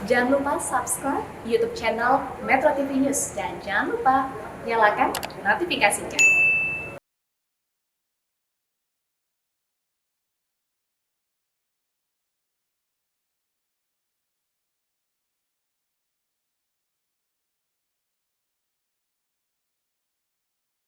Jangan lupa subscribe YouTube channel Metro TV News dan jangan lupa nyalakan notifikasinya.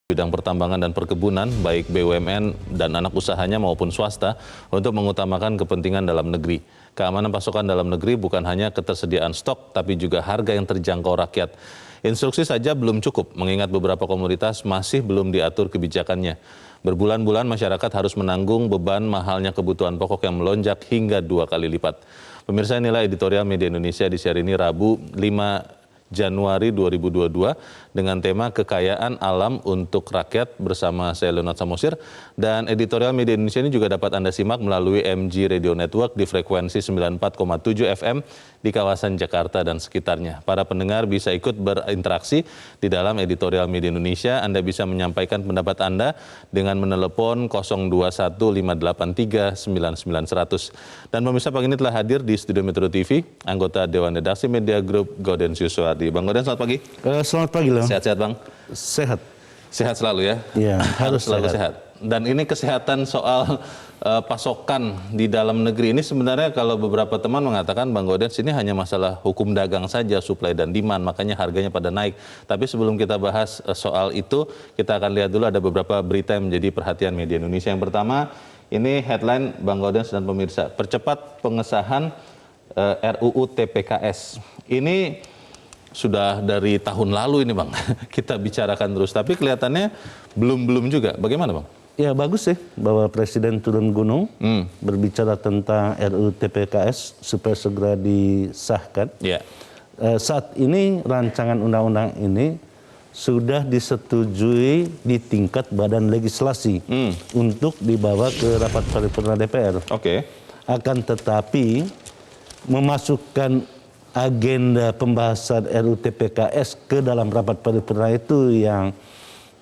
Bidang pertambangan dan perkebunan, baik BUMN dan anak usahanya maupun swasta, untuk mengutamakan kepentingan dalam negeri. Keamanan pasokan dalam negeri bukan hanya ketersediaan stok, tapi juga harga yang terjangkau rakyat. Instruksi saja belum cukup, mengingat beberapa komoditas masih belum diatur kebijakannya. Berbulan-bulan masyarakat harus menanggung beban mahalnya kebutuhan pokok yang melonjak hingga 2 kali lipat. Pemirsa, inilah editorial Media Indonesia di siar ini Rabu 5 Januari 2022 dengan tema Kekayaan Alam untuk Rakyat bersama saya Leonard Samosir, dan editorial Media Indonesia ini juga dapat Anda simak melalui MG Radio Network di frekuensi 94,7 FM di kawasan Jakarta dan sekitarnya. Para pendengar bisa ikut berinteraksi di dalam editorial Media Indonesia. Anda bisa menyampaikan pendapat Anda dengan menelepon 021-583-9900. Dan pemirsa, pagi ini telah hadir di Studio Metro TV anggota Dewan Redaksi Media Group Gaudensius Suhardi. Bang Gauden, selamat pagi. Selamat pagi, Bang. Sehat-sehat, Bang? Sehat. Sehat selalu ya? Iya, harus selalu sehat. Dan ini kesehatan soal pasokan di dalam negeri ini sebenarnya kalau beberapa teman mengatakan, Bang Gauden, ini hanya masalah hukum dagang saja, supply dan demand, makanya harganya pada naik. Tapi sebelum kita bahas soal itu, kita akan lihat dulu ada beberapa berita yang menjadi perhatian media Indonesia. Yang pertama, ini headline Bang Gauden dan pemirsa, percepat pengesahan RUU TPKS. Ini sudah dari tahun lalu ini, Bang, kita bicarakan terus, tapi kelihatannya belum juga. Bagaimana, Bang? Ya, bagus sih bahwa Presiden turun gunung berbicara tentang RUU TPKS supaya segera disahkan. Ya. Saat ini rancangan undang-undang ini sudah disetujui di tingkat badan legislasi untuk dibawa ke rapat paripurna DPR. Oke. Akan tetapi memasukkan agenda pembahasan RUU TPKS ke dalam rapat paripurna itu yang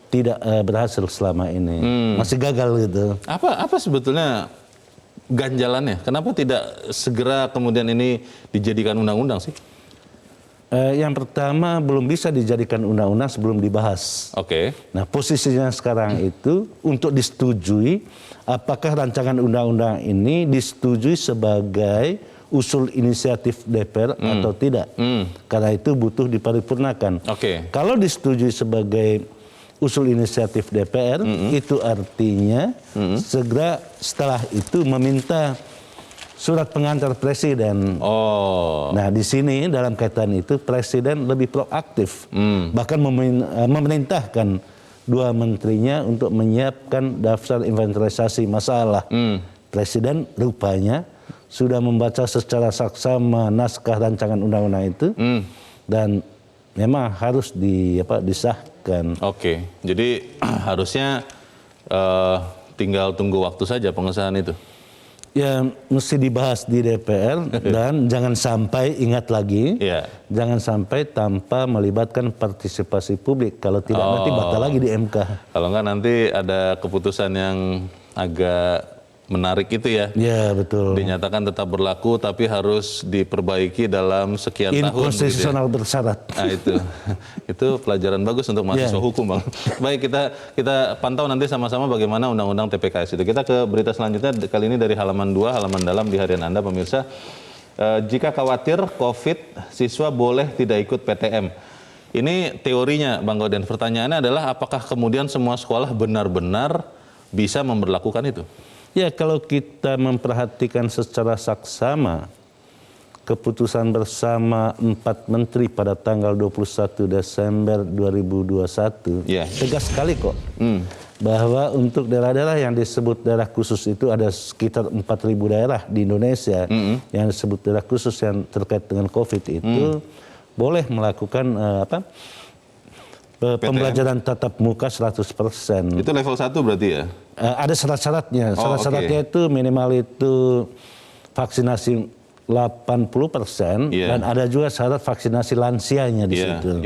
tidak berhasil selama ini. Masih gagal gitu. Apa sebetulnya ganjalannya? Kenapa tidak segera kemudian ini dijadikan undang-undang sih? Yang pertama, belum bisa dijadikan undang-undang sebelum dibahas. Oke. Nah, posisinya sekarang itu untuk disetujui, apakah rancangan undang-undang ini disetujui sebagai usul inisiatif DPR atau tidak. Karena itu butuh diparipurnakan. Oke. Kalau disetujui sebagai usul inisiatif DPR, itu artinya segera setelah itu meminta surat pengantar presiden. Oh. Nah, di sini dalam kaitan itu presiden lebih proaktif, bahkan memerintahkan dua menterinya untuk menyiapkan daftar inventarisasi masalah. Presiden rupanya sudah membaca secara saksama naskah rancangan undang-undang itu dan memang harus disahkan. Oke, jadi harusnya tinggal tunggu waktu saja pengesahan itu. Ya, mesti dibahas di DPR dan jangan sampai, ingat lagi, jangan sampai tanpa melibatkan partisipasi publik. Kalau tidak nanti batal lagi di MK. Kalau enggak nanti ada keputusan yang agak menarik itu ya. Ya, betul. Dinyatakan tetap berlaku tapi harus diperbaiki dalam sekian tahun. Inkonstitusional bersyarat. Nah, itu pelajaran bagus untuk mahasiswa hukum, Bang. Baik, kita pantau nanti sama-sama bagaimana undang-undang TPKS itu. Kita ke berita selanjutnya, kali ini dari halaman 2, halaman dalam di harian Anda, pemirsa. Jika khawatir COVID, siswa boleh tidak ikut PTM. Ini teorinya, Bang Gauden. Pertanyaannya adalah apakah kemudian semua sekolah benar-benar bisa memberlakukan itu? Ya, kalau kita memperhatikan secara saksama keputusan bersama 4 menteri pada tanggal 21 Desember 2021, tegas sekali kok bahwa untuk daerah-daerah yang disebut daerah khusus itu ada sekitar 4.000 daerah di Indonesia yang disebut daerah khusus yang terkait dengan COVID itu boleh melakukan pembelajaran tatap muka 100%. Itu level 1 berarti ya? Ada syarat-syaratnya. Syarat-syaratnya itu minimal itu vaksinasi 80% dan ada juga syarat vaksinasi lansianya di situ.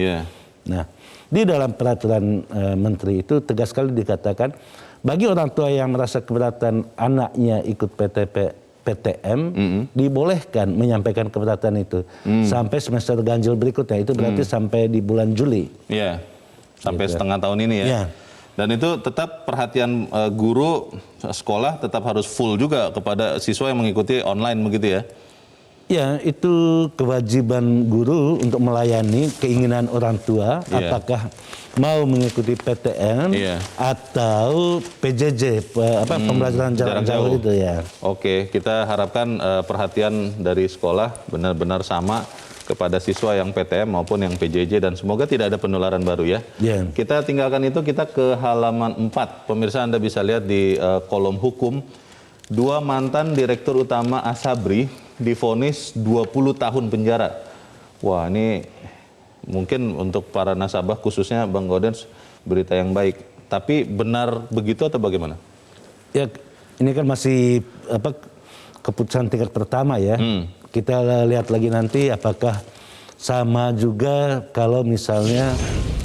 Nah, di dalam peraturan menteri itu tegas sekali dikatakan bagi orang tua yang merasa keberatan anaknya ikut PTM dibolehkan menyampaikan keberatan itu sampai semester ganjil berikutnya, itu berarti sampai di bulan Juli. Iya, sampai Gitu. setengah tahun ini ya. Iya. Dan itu tetap perhatian guru sekolah tetap harus full juga kepada siswa yang mengikuti online begitu ya? Ya, itu kewajiban guru untuk melayani keinginan orang tua, Iya. apakah mau mengikuti PTN Iya. atau PJJ, pembelajaran jarak jauh itu ya. Oke, kita harapkan perhatian dari sekolah benar-benar sama kepada siswa yang PTM maupun yang PJJ dan semoga tidak ada penularan baru ya. Iya. Kita tinggalkan itu, kita ke halaman 4. Pemirsa, Anda bisa lihat di kolom hukum, 2 mantan Direktur Utama Asabri divonis 20 tahun penjara. Wah, ini mungkin untuk para nasabah khususnya Bang Gaudens berita yang baik. Tapi benar begitu atau bagaimana? Ya, ini kan masih keputusan tingkat pertama ya. Kita lihat lagi nanti apakah sama juga kalau misalnya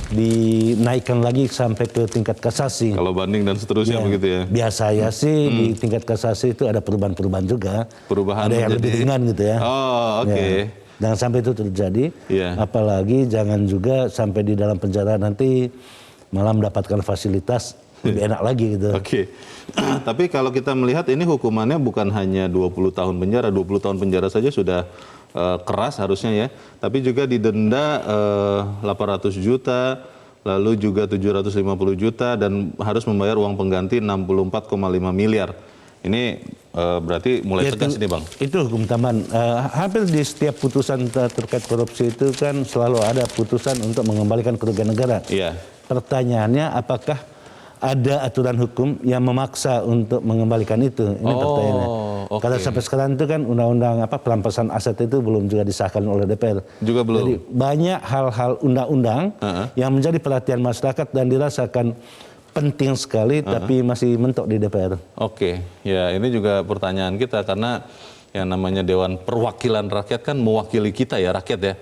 dinaikkan lagi sampai ke tingkat kasasi. Kalau banding dan seterusnya begitu ya? Biasanya sih di tingkat kasasi itu ada perubahan-perubahan juga. Perubahan ada yang lebih ringan gitu ya. Oh, oke. Ya. Jangan sampai itu terjadi. Iya. Apalagi jangan juga sampai di dalam penjara nanti malah mendapatkan fasilitas lebih enak lagi gitu. Oke. Tapi kalau kita melihat ini hukumannya bukan hanya 20 tahun penjara, 20 tahun penjara saja sudah keras harusnya ya. Tapi juga didenda 800 juta, lalu juga 750 juta dan harus membayar uang pengganti 64,5 miliar. Ini berarti mulai tegas ini Bang. Itu hukum tambahan. Hampir di setiap putusan terkait korupsi itu kan selalu ada putusan untuk mengembalikan kerugian negara. Iya. Pertanyaannya apakah ada aturan hukum yang memaksa untuk mengembalikan itu? Ini pertanyaannya. Oke. Karena sampai sekarang itu kan undang-undang perampasan aset itu belum juga disahkan oleh DPR. Juga belum. Jadi banyak hal-hal undang-undang yang menjadi perhatian masyarakat dan dirasakan penting sekali tapi masih mentok di DPR. Oke, ya ini juga pertanyaan kita karena yang namanya Dewan Perwakilan Rakyat kan mewakili kita ya, rakyat ya.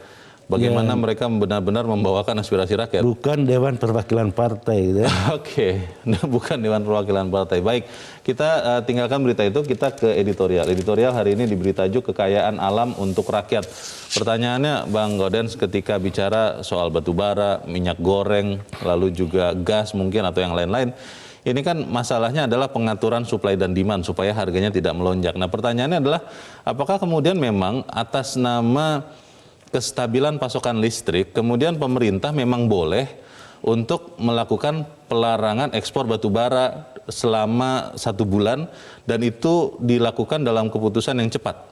Bagaimana mereka benar-benar membawakan aspirasi rakyat. Bukan Dewan Perwakilan Partai gitu ya. Oke, bukan Dewan Perwakilan Partai. Baik, kita tinggalkan berita itu, kita ke editorial. Editorial hari ini diberi tajuk Kekayaan Alam untuk Rakyat. Pertanyaannya Bang Gaudens, ketika bicara soal batu bara, minyak goreng, lalu juga gas mungkin atau yang lain-lain, ini kan masalahnya adalah pengaturan supply dan demand supaya harganya tidak melonjak. Nah pertanyaannya adalah apakah kemudian memang atas nama kestabilan pasokan listrik, kemudian pemerintah memang boleh untuk melakukan pelarangan ekspor batu bara selama 1 bulan dan itu dilakukan dalam keputusan yang cepat?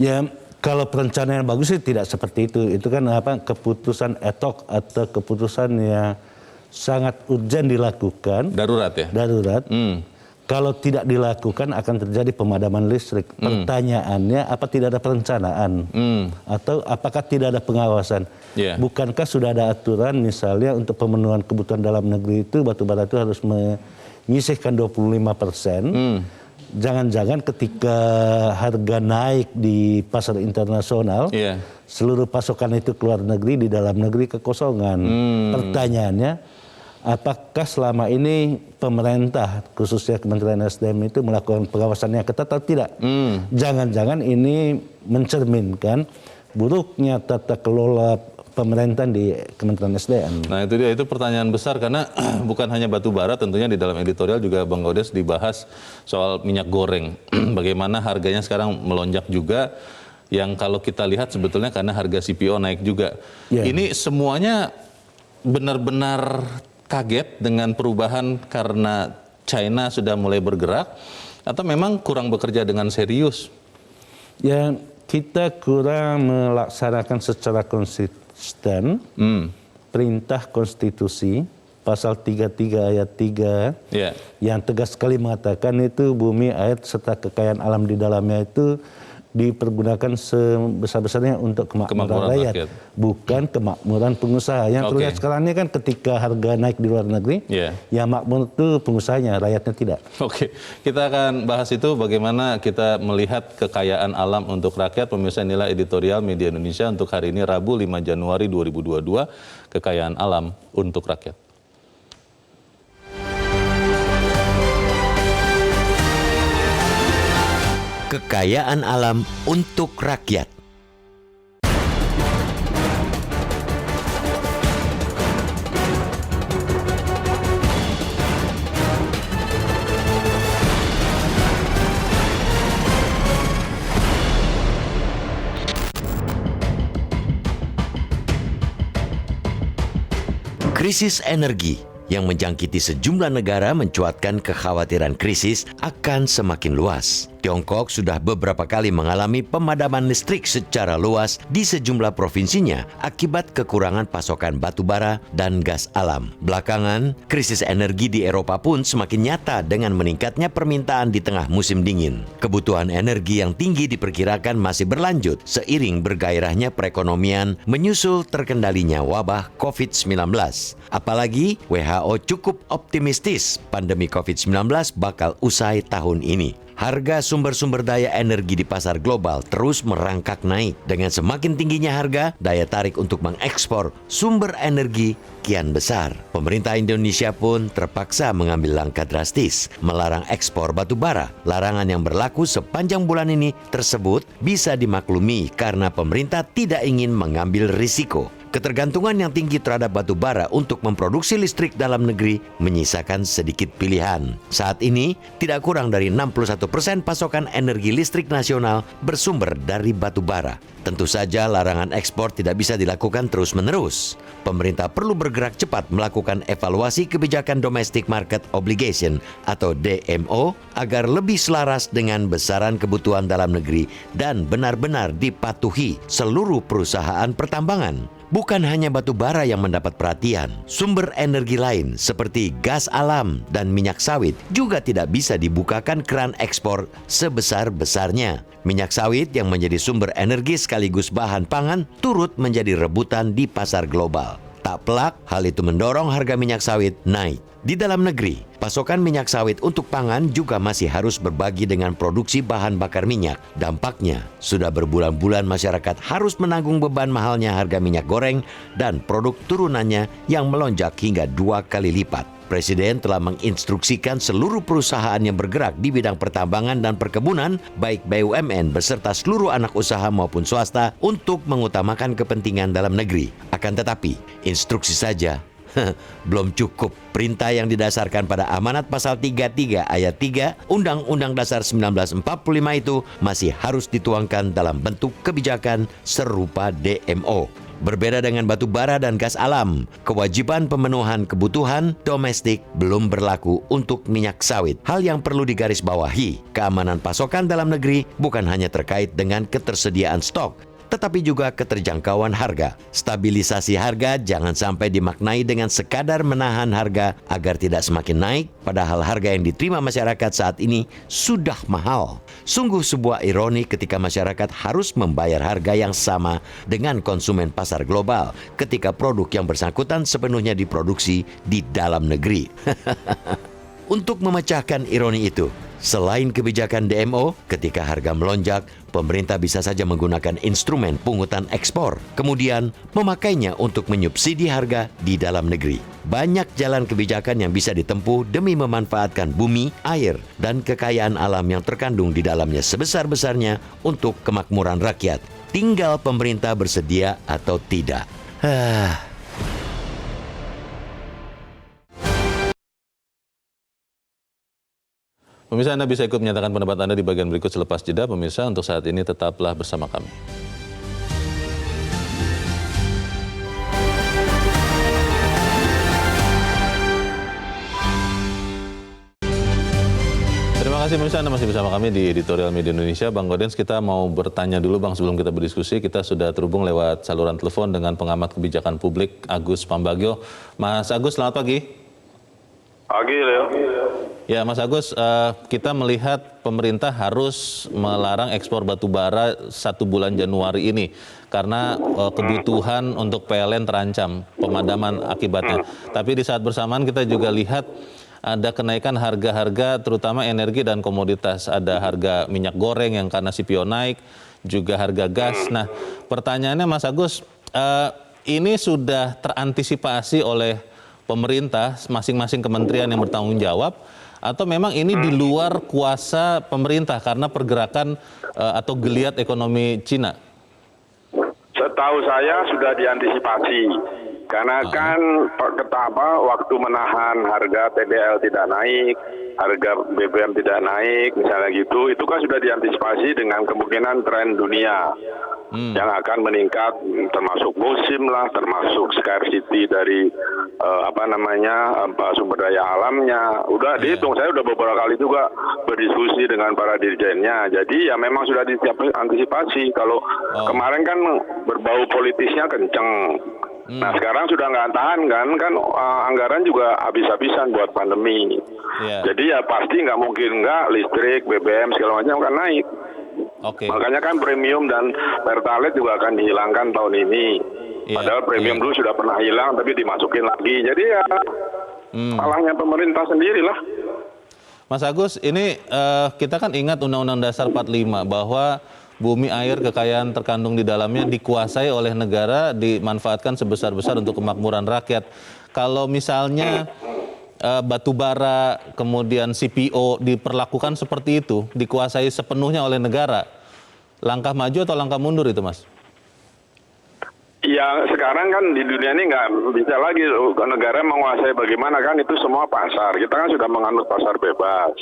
Ya, kalau perencanaan yang bagus sih tidak seperti itu. Itu kan keputusan ad hoc atau keputusan yang sangat urgent dilakukan. Darurat ya? Darurat. Kalau tidak dilakukan akan terjadi pemadaman listrik. Pertanyaannya apa tidak ada perencanaan? Atau apakah tidak ada pengawasan? Yeah. Bukankah sudah ada aturan misalnya untuk pemenuhan kebutuhan dalam negeri itu batu bara itu harus menyisihkan 25%. Jangan-jangan ketika harga naik di pasar internasional, seluruh pasokan itu keluar negeri, di dalam negeri kekosongan. Pertanyaannya, apakah selama ini pemerintah, khususnya Kementerian SDM itu melakukan pengawasan yang ketat atau tidak? Jangan-jangan ini mencerminkan buruknya tata kelola pemerintahan di Kementerian SDM. Nah itu dia, itu pertanyaan besar karena bukan hanya batu bara, tentunya di dalam editorial juga Bang Gaudens dibahas soal minyak goreng. Bagaimana harganya sekarang melonjak juga, yang kalau kita lihat sebetulnya karena harga CPO naik juga. Ini semuanya benar-benar kaget dengan perubahan karena China sudah mulai bergerak atau memang kurang bekerja dengan serius? Ya, kita kurang melaksanakan secara konsisten perintah konstitusi pasal 33 ayat 3 yang tegas sekali mengatakan itu bumi, air serta kekayaan alam di dalamnya itu dipergunakan sebesar-besarnya untuk kemakmuran rakyat, bukan kemakmuran pengusaha. Yang terlihat sekarang ini kan ketika harga naik di luar negeri, yang makmur itu pengusahanya, rakyatnya tidak. Oke, kita akan bahas itu bagaimana kita melihat kekayaan alam untuk rakyat. Pemirsa, inilah editorial Media Indonesia untuk hari ini Rabu 5 Januari 2022, Kekayaan Alam untuk Rakyat. Kekayaan alam untuk rakyat. Krisis energi yang menjangkiti sejumlah negara mencuatkan kekhawatiran krisis akan semakin luas. Tiongkok sudah beberapa kali mengalami pemadaman listrik secara luas di sejumlah provinsinya akibat kekurangan pasokan batu bara dan gas alam. Belakangan, krisis energi di Eropa pun semakin nyata dengan meningkatnya permintaan di tengah musim dingin. Kebutuhan energi yang tinggi diperkirakan masih berlanjut seiring bergairahnya perekonomian menyusul terkendalinya wabah COVID-19. Apalagi WHO cukup optimistis pandemi COVID-19 bakal usai tahun ini. Harga sumber-sumber daya energi di pasar global terus merangkak naik. Dengan semakin tingginya harga, daya tarik untuk mengekspor sumber energi kian besar. Pemerintah Indonesia pun terpaksa mengambil langkah drastis, melarang ekspor batu bara. Larangan yang berlaku sepanjang bulan ini tersebut bisa dimaklumi karena pemerintah tidak ingin mengambil risiko. Ketergantungan yang tinggi terhadap batu bara untuk memproduksi listrik dalam negeri menyisakan sedikit pilihan. Saat ini, tidak kurang dari 61% pasokan energi listrik nasional bersumber dari batu bara. Tentu saja larangan ekspor tidak bisa dilakukan terus-menerus. Pemerintah perlu bergerak cepat melakukan evaluasi kebijakan Domestic Market Obligation atau DMO agar lebih selaras dengan besaran kebutuhan dalam negeri dan benar-benar dipatuhi seluruh perusahaan pertambangan. Bukan hanya batu bara yang mendapat perhatian, sumber energi lain seperti gas alam dan minyak sawit juga tidak bisa dibukakan keran ekspor sebesar-besarnya. Minyak sawit yang menjadi sumber energi sekaligus bahan pangan turut menjadi rebutan di pasar global. Tak pelak, hal itu mendorong harga minyak sawit naik. Di dalam negeri, pasokan minyak sawit untuk pangan juga masih harus berbagi dengan produksi bahan bakar minyak. Dampaknya, sudah berbulan-bulan masyarakat harus menanggung beban mahalnya harga minyak goreng dan produk turunannya yang melonjak hingga 2 kali lipat. Presiden telah menginstruksikan seluruh perusahaan yang bergerak di bidang pertambangan dan perkebunan, baik BUMN beserta seluruh anak usaha maupun swasta, untuk mengutamakan kepentingan dalam negeri. Akan tetapi, instruksi saja belum cukup. Perintah yang didasarkan pada amanat pasal 33 ayat 3 Undang-Undang Dasar 1945 itu masih harus dituangkan dalam bentuk kebijakan serupa DMO. Berbeda dengan batu bara dan gas alam, kewajiban pemenuhan kebutuhan domestik belum berlaku untuk minyak sawit. Hal yang perlu digarisbawahi, keamanan pasokan dalam negeri bukan hanya terkait dengan ketersediaan stok, tetapi juga keterjangkauan harga. Stabilisasi harga jangan sampai dimaknai dengan sekadar menahan harga agar tidak semakin naik, padahal harga yang diterima masyarakat saat ini sudah mahal. Sungguh sebuah ironi ketika masyarakat harus membayar harga yang sama dengan konsumen pasar global ketika produk yang bersangkutan sepenuhnya diproduksi di dalam negeri. Untuk memecahkan ironi itu, selain kebijakan DMO, ketika harga melonjak, pemerintah bisa saja menggunakan instrumen pungutan ekspor, kemudian memakainya untuk menyubsidi harga di dalam negeri. Banyak jalan kebijakan yang bisa ditempuh demi memanfaatkan bumi, air, dan kekayaan alam yang terkandung di dalamnya sebesar-besarnya untuk kemakmuran rakyat. Tinggal pemerintah bersedia atau tidak. Pemirsa, Anda bisa ikut menyatakan pendapat Anda di bagian berikut selepas jeda. Pemirsa, untuk saat ini tetaplah bersama kami. Terima kasih pemirsa, Anda masih bersama kami di Editorial Media Indonesia. Bang Gaudens, kita mau bertanya dulu Bang sebelum kita berdiskusi. Kita sudah terhubung lewat saluran telepon dengan pengamat kebijakan publik Agus Pambagio. Mas Agus, selamat pagi. Pagi, Leo. Ya, Mas Agus, kita melihat pemerintah harus melarang ekspor batu bara 1 bulan Januari ini karena kebutuhan untuk PLN terancam, pemadaman akibatnya. Tapi di saat bersamaan kita juga lihat ada kenaikan harga-harga terutama energi dan komoditas. Ada harga minyak goreng yang karena CPO naik, juga harga gas. Nah, pertanyaannya Mas Agus, ini sudah terantisipasi oleh pemerintah, masing-masing kementerian yang bertanggung jawab, Atau memang ini di luar kuasa pemerintah karena pergerakan atau geliat ekonomi Cina? Setahu saya sudah diantisipasi. Karena kan waktu menahan harga TBL tidak naik, harga BBM tidak naik, misalnya gitu, itu kan sudah diantisipasi dengan kemungkinan tren dunia yang akan meningkat, termasuk musim lah, termasuk scarcity dari sumber daya alamnya. Udah dihitung, saya udah beberapa kali juga berdiskusi dengan para dirjennya. Jadi ya memang sudah diantisipasi. Kalau kemarin kan berbau politisnya kenceng. Nah sekarang sudah nggak tahan kan anggaran juga habis-habisan buat pandemi. Jadi ya pasti nggak mungkin nggak listrik, BBM segala macam akan naik. Makanya kan premium dan pertalite juga akan dihilangkan tahun ini. Padahal premium dulu sudah pernah hilang tapi dimasukin lagi. Jadi ya salahnya pemerintah sendirilah. Mas Agus, ini kita kan ingat Undang-Undang Dasar 45 bahwa bumi, air, kekayaan terkandung di dalamnya dikuasai oleh negara, dimanfaatkan sebesar-besar untuk kemakmuran rakyat. Kalau misalnya batu bara, kemudian CPO diperlakukan seperti itu, dikuasai sepenuhnya oleh negara, langkah maju atau langkah mundur itu, Mas? Ya sekarang kan di dunia ini nggak bisa lagi negara menguasai bagaimana, kan itu semua pasar. Kita kan sudah menganut pasar bebas.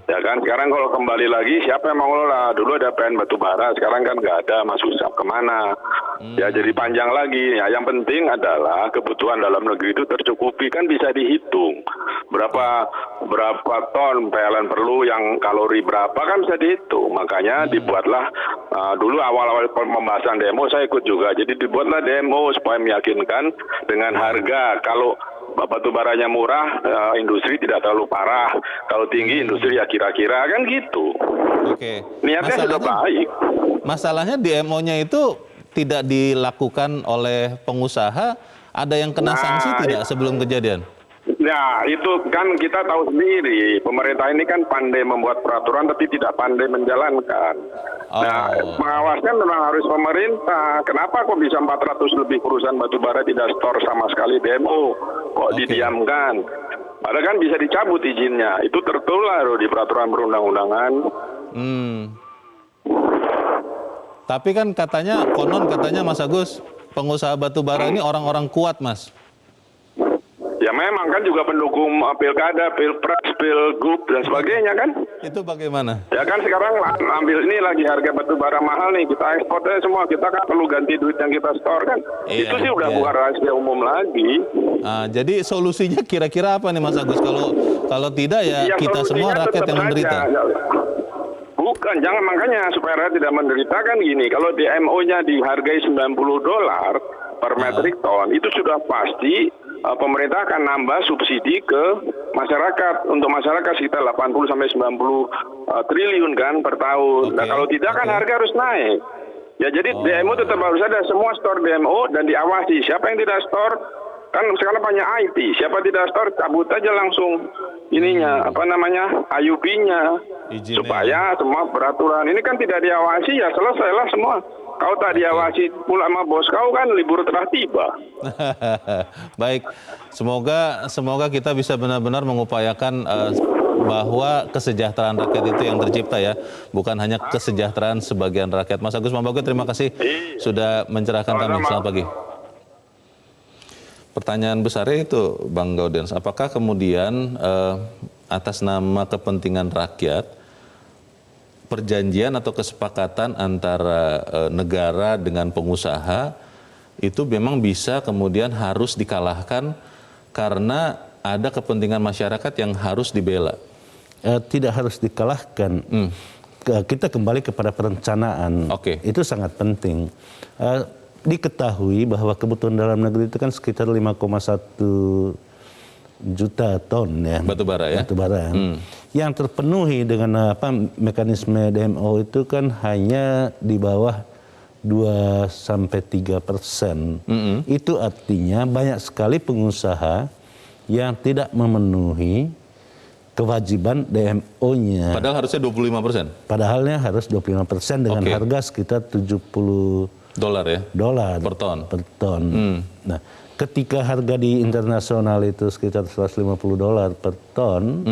Ya kan sekarang kalau kembali lagi siapa yang mengelola? Dulu ada PN Batubara, sekarang kan nggak ada, masuk kemana? Ya jadi panjang lagi. Ya, yang penting adalah kebutuhan dalam negeri itu tercukupi, kan bisa dihitung. Berapa ton PLN perlu, yang kalori berapa kan bisa dihitung. Makanya dibuatlah dulu awal-awal pembahasan demo saya ikut juga. Jadi dibuatlah demo supaya meyakinkan dengan harga. Kalau batu baranya murah, industri tidak terlalu parah. Kalau tinggi, industri ya kira-kira, kan gitu. Niatnya sudah baik. Masalahnya DMO-nya itu tidak dilakukan oleh pengusaha. Ada yang kena sanksi tidak sebelum kejadian? Nah, itu kan kita tahu sendiri, pemerintah ini kan pandai membuat peraturan tapi tidak pandai menjalankan. Nah, pengawasnya memang harus pemerintah. Kenapa kok bisa 400 lebih perusahaan batubara tidak store sama sekali demo? Kok didiamkan? Padahal kan bisa dicabut izinnya. Itu tertular di peraturan perundang-undangan. Tapi kan konon katanya Mas Agus, pengusaha batubara ini orang-orang kuat, Mas. Ya memang kan juga pendukung pilkada, pilpres, pilgub dan sebagainya kan. Itu bagaimana? Ya kan sekarang ambil ini lagi harga batu bara mahal nih, kita ekspor aja semua, kita kan perlu ganti duit yang kita store kan. Itu sih udah bukan rahasia umum lagi. Jadi solusinya kira-kira apa nih Mas Agus? Kalau tidak ya kita semua rakyat yang menderita. Bukan, jangan, makanya supaya rakyat tidak menderita kan gini, kalau DMO-nya dihargai $90 per metrik ton, itu sudah pasti pemerintah akan nambah subsidi ke masyarakat. Untuk masyarakat sekitar 80 sampai 90 triliun kan per tahun. Nah, kalau tidak kan harga harus naik. Ya jadi DMO tetap harus ada, semua store DMO dan diawasi. Siapa yang tidak store, kan sekarang banyak IT. Siapa tidak store, cabut aja langsung ininya, IUP-nya. Supaya semua peraturan ini kan tidak diawasi, ya selesailah semua. Kau tak diawasi pula sama bos kau, kan libur telah tiba. Baik, semoga kita bisa benar-benar mengupayakan bahwa kesejahteraan rakyat itu yang tercipta ya, bukan hanya kesejahteraan sebagian rakyat. Mas Agus Mambagio, terima kasih sudah mencerahkan kami. Selamat pagi. Pertanyaan besarnya itu, Bang Gaudens, apakah kemudian atas nama kepentingan rakyat, perjanjian atau kesepakatan antara negara dengan pengusaha itu memang bisa kemudian harus dikalahkan karena ada kepentingan masyarakat yang harus dibela? Tidak harus dikalahkan. Kita kembali kepada perencanaan. Itu sangat penting. Diketahui bahwa kebutuhan dalam negeri itu kan sekitar 5,1 juta ton ya, batubara ya. Yang terpenuhi dengan mekanisme DMO itu kan hanya di bawah 2-3%. Itu artinya banyak sekali pengusaha yang tidak memenuhi kewajiban DMO-nya. Padahal harusnya 25%. Padahalnya harus 25% dengan harga sekitar $70 ya per ton. Nah, ketika harga di internasional itu sekitar $150 per ton,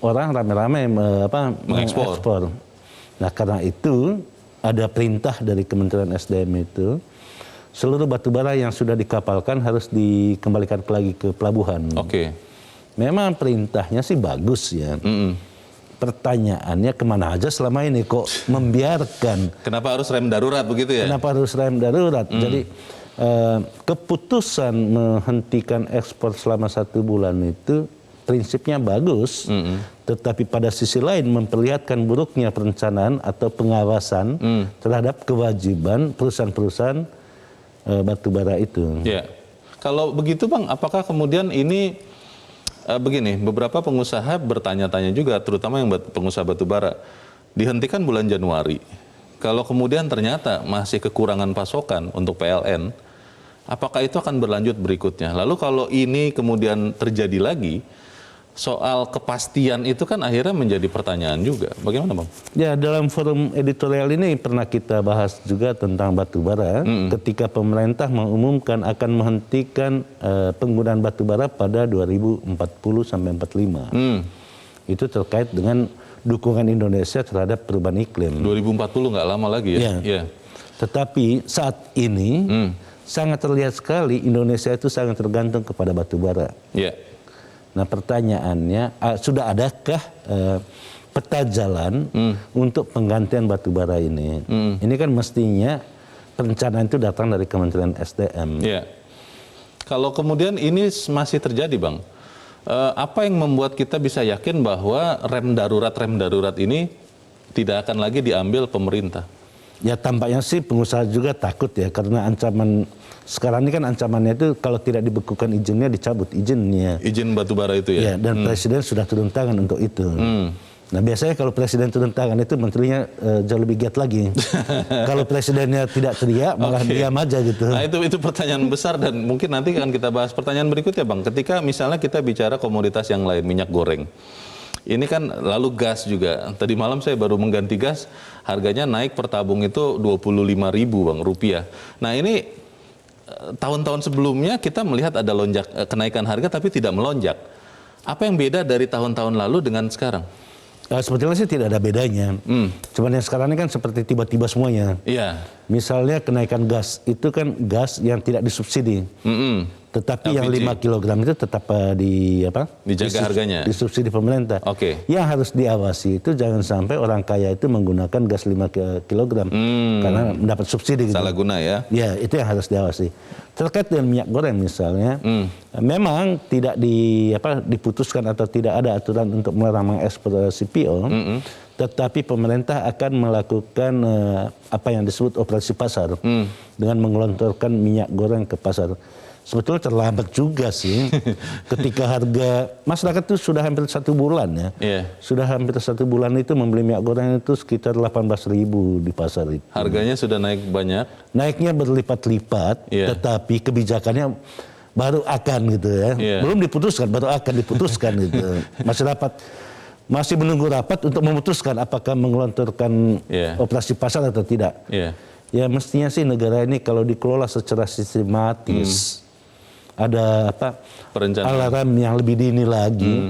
orang rame-rame mengekspor. Nah karena itu ada perintah dari Kementerian SDM itu, seluruh batubara yang sudah dikapalkan harus dikembalikan lagi ke pelabuhan. Oke. Memang perintahnya sih bagus ya. Pertanyaannya kemana aja selama ini kok membiarkan? Kenapa harus rem darurat begitu ya? Kenapa harus rem darurat? Jadi keputusan menghentikan ekspor selama 1 bulan itu prinsipnya bagus, tetapi pada sisi lain memperlihatkan buruknya perencanaan atau pengawasan terhadap kewajiban perusahaan-perusahaan batubara itu. Ya, kalau begitu Bang, apakah kemudian ini begini, beberapa pengusaha bertanya-tanya juga, terutama yang pengusaha batubara, dihentikan bulan Januari. Kalau kemudian ternyata masih kekurangan pasokan untuk PLN, apakah itu akan berlanjut berikutnya? Lalu kalau ini kemudian terjadi lagi, soal kepastian itu kan akhirnya menjadi pertanyaan juga. Bagaimana Bang? Ya, dalam forum editorial ini pernah kita bahas juga tentang batubara. Ketika pemerintah mengumumkan akan menghentikan penggunaan batubara pada 2040 sampai 45. Itu terkait dengan dukungan Indonesia terhadap perubahan iklim. 2040 nggak lama lagi ya? Ya. Tetapi saat ini sangat terlihat sekali Indonesia itu sangat tergantung kepada batubara. Ya. Nah pertanyaannya, sudah adakah peta jalan untuk penggantian batubara ini? Ini kan mestinya perencanaan itu datang dari Kementerian SDM. Ya. Kalau kemudian ini masih terjadi Bang, apa yang membuat kita bisa yakin bahwa rem darurat ini tidak akan lagi diambil pemerintah? Ya tampaknya sih pengusaha juga takut ya, karena ancaman sekarang ini kan ancamannya itu kalau tidak dibekukan izinnya dicabut izinnya. Izin batubara itu ya? Ya, dan Presiden sudah turun tangan untuk itu. Nah biasanya kalau Presiden turun tangan itu menterinya jauh lebih giat lagi. Kalau Presidennya tidak teriak malah diam aja gitu. Nah itu pertanyaan besar dan mungkin nanti akan kita bahas pertanyaan berikutnya Bang. Ketika misalnya kita bicara komoditas yang lain, minyak goreng. Ini kan lalu gas juga. Tadi malam saya baru mengganti gas, harganya naik per tabung itu 25.000 Bang rupiah. Nah ini tahun-tahun sebelumnya kita melihat ada kenaikan harga tapi tidak melonjak. Apa yang beda dari tahun-tahun lalu dengan sekarang? Sebetulnya sih tidak ada bedanya. Cuman yang sekarang ini kan seperti tiba-tiba semuanya. Iya. Misalnya kenaikan gas, itu kan gas yang tidak disubsidi. Tetapi yang 5 kg itu tetap dijaga harganya. Disubsidi pemerintah. Oke. Yang harus diawasi itu jangan sampai orang kaya itu menggunakan gas 5 kg karena mendapat subsidi gitu. Salah guna ya. Ya, itu yang harus diawasi. Terkait dengan minyak goreng misalnya, memang tidak diputuskan atau tidak ada aturan untuk melarang mengekspor CPO, tetapi pemerintah akan melakukan apa yang disebut operasi pasar dengan menggelontorkan minyak goreng ke pasar. Sebetulnya terlambat juga sih, ketika harga masyarakat itu sudah hampir 1 bulan ya, sudah hampir 1 bulan itu membeli minyak goreng itu sekitar 18.000 di pasar itu. Harganya sudah naik banyak? Naiknya berlipat-lipat, tetapi kebijakannya baru akan gitu ya, belum diputuskan, baru akan diputuskan gitu. Masyarakat masih menunggu rapat untuk memutuskan apakah menggelontorkan operasi pasar atau tidak. Ya mestinya sih negara ini kalau dikelola secara sistematis, ada alarm yang lebih dini lagi.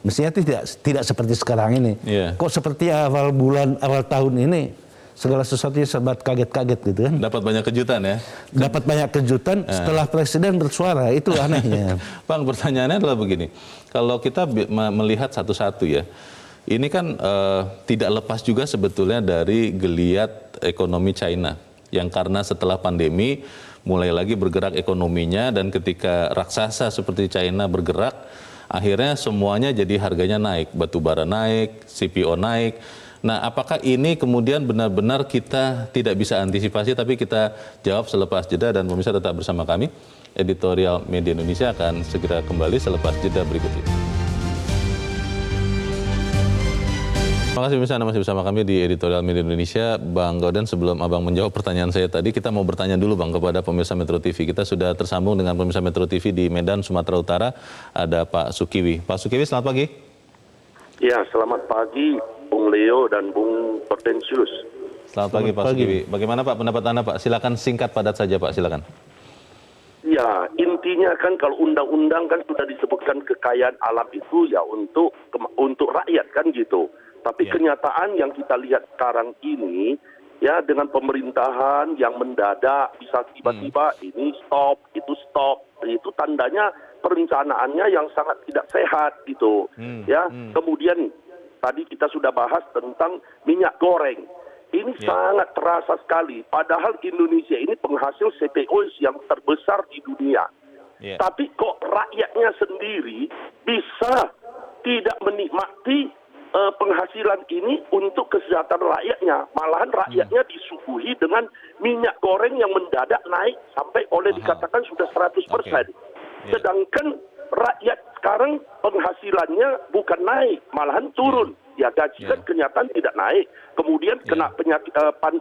Mestinya tidak seperti sekarang ini. Kok seperti awal tahun ini segala sesuatunya serba kaget-kaget gitu kan. Dapat banyak kejutan ya. Dapat banyak kejutan setelah Presiden bersuara, itu anehnya. Bang, pertanyaannya adalah begini. Kalau kita melihat satu-satu ya, ini kan tidak lepas juga sebetulnya dari geliat ekonomi China yang karena setelah pandemi mulai lagi bergerak ekonominya, dan ketika raksasa seperti China bergerak, akhirnya semuanya jadi harganya naik, batubara naik, CPO naik. Nah, apakah ini kemudian benar-benar kita tidak bisa antisipasi, tapi kita jawab selepas jeda, dan pemirsa tetap bersama kami. Editorial Media Indonesia akan segera kembali selepas jeda berikut ini. Terima kasih pemirsa, Anda masih bersama kami di Editorial Media Indonesia. Bang Gauden, sebelum Abang menjawab pertanyaan saya tadi, kita mau bertanya dulu Bang kepada pemirsa Metro TV. Kita sudah tersambung dengan pemirsa Metro TV di Medan, Sumatera Utara. Ada Pak Sukiwi. Pak Sukiwi, selamat pagi. Ya, selamat pagi Bung Leo dan Bung Hortensius. Selamat pagi Pak Sukiwi. Bagaimana Pak pendapat Anda Pak? Silakan singkat padat saja Pak, silakan. Ya, intinya kan kalau undang-undang kan sudah disebutkan kekayaan alam itu ya untuk rakyat kan gitu. Tapi kenyataan yang kita lihat sekarang ini ya dengan pemerintahan yang mendadak bisa tiba-tiba ini stop, itu tandanya perencanaannya yang sangat tidak sehat gitu. Kemudian tadi kita sudah bahas tentang minyak goreng. Ini sangat terasa sekali. Padahal Indonesia ini penghasil CPO yang terbesar di dunia. Tapi kok rakyatnya sendiri bisa tidak menikmati penghasilan ini untuk kesejahteraan rakyatnya. Malahan rakyatnya disuguhi dengan minyak goreng yang mendadak naik sampai oleh dikatakan sudah 100%. Sedangkan rakyat sekarang penghasilannya bukan naik, malahan turun. Ya gaji kan kenyataan tidak naik. Kemudian kena penyakit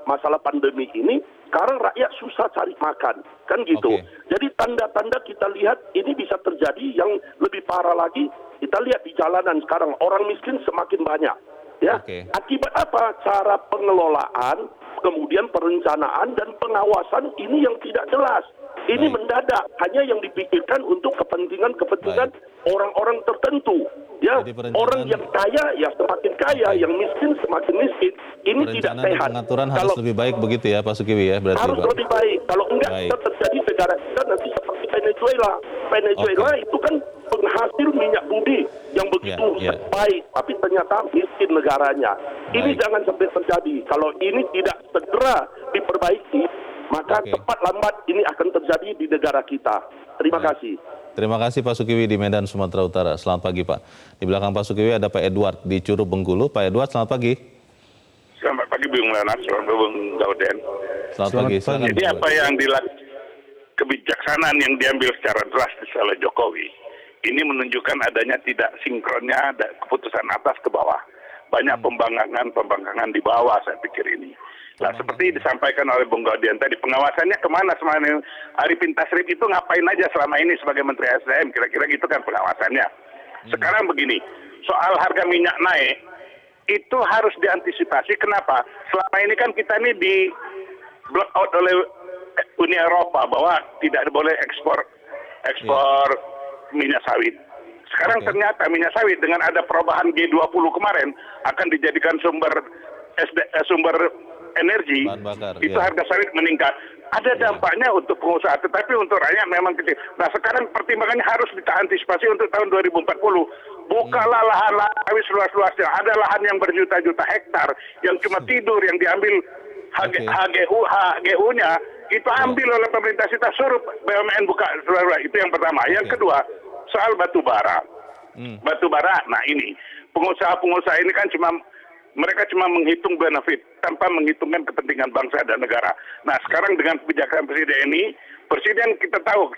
masalah pandemi ini, sekarang rakyat susah cari makan, kan gitu. Jadi tanda-tanda kita lihat ini bisa terjadi yang lebih parah lagi. Kita lihat di jalanan sekarang orang miskin semakin banyak. Ya, akibat apa? Cara pengelolaan, kemudian perencanaan dan pengawasan ini yang tidak jelas. Ini mendadak, hanya yang dipikirkan untuk kepentingan orang-orang tertentu. Ya, orang yang kaya ya semakin kaya, yang miskin semakin miskin. Ini tidak sehat. Pengaturan harus lebih baik begitu ya Pak Sukiwi ya berarti harus Pak. lebih baik. Kalau enggak bisa terjadi negara kita nanti seperti Venezuela. Venezuela itu kan penghasil minyak bumi yang begitu baik, tapi ternyata miskin negaranya. Ini jangan sampai terjadi. Kalau ini tidak segera diperbaiki, maka cepat lambat ini akan terjadi di negara kita. Terima kasih. Terima kasih Pak Sukiwi di Medan, Sumatera Utara. Selamat pagi Pak. Di belakang Pak Sukiwi ada Pak Edward di Curug Bengkulu. Pak Edward, selamat pagi. Selamat pagi Bung Leonard, selamat pagi Bung Gauden. Selamat pagi. Jadi apa yang kebijaksanaan yang diambil secara drastis oleh Jokowi, ini menunjukkan adanya tidak sinkronnya keputusan atas ke bawah. Banyak pembangkangan di bawah saya pikir ini. Nah, seperti disampaikan oleh Bung Gaudian tadi, pengawasannya kemana selama ini? Arifin Tasrif itu ngapain aja selama ini sebagai Menteri SDM? Kira-kira gitu kan pengawasannya. Sekarang begini, soal harga minyak naik, itu harus diantisipasi. Kenapa? Selama ini kan kita ini di block out oleh Uni Eropa bahwa tidak boleh ekspor minyak sawit. Sekarang ternyata minyak sawit dengan ada perubahan G20 kemarin akan dijadikan sumber energi, itu harga sawit meningkat. Ada dampaknya untuk pengusaha, tetapi untuk rakyat memang kecil. Nah sekarang pertimbangannya harus diantisipasi untuk tahun 2040. Bukalah lahan-lahan sawit seluas-luasnya. Ada lahan yang berjuta-juta hektar yang cuma tidur, yang diambil HGU-nya, itu ambil oleh pemerintah kita, suruh BUMN buka seluruh. Itu yang pertama. Yang kedua, soal batu bara. Batu bara, nah ini, pengusaha-pengusaha ini kan mereka cuma menghitung benefit tanpa menghitungkan kepentingan bangsa dan negara. Nah sekarang dengan kebijakan Presiden ini, Presiden kita tahu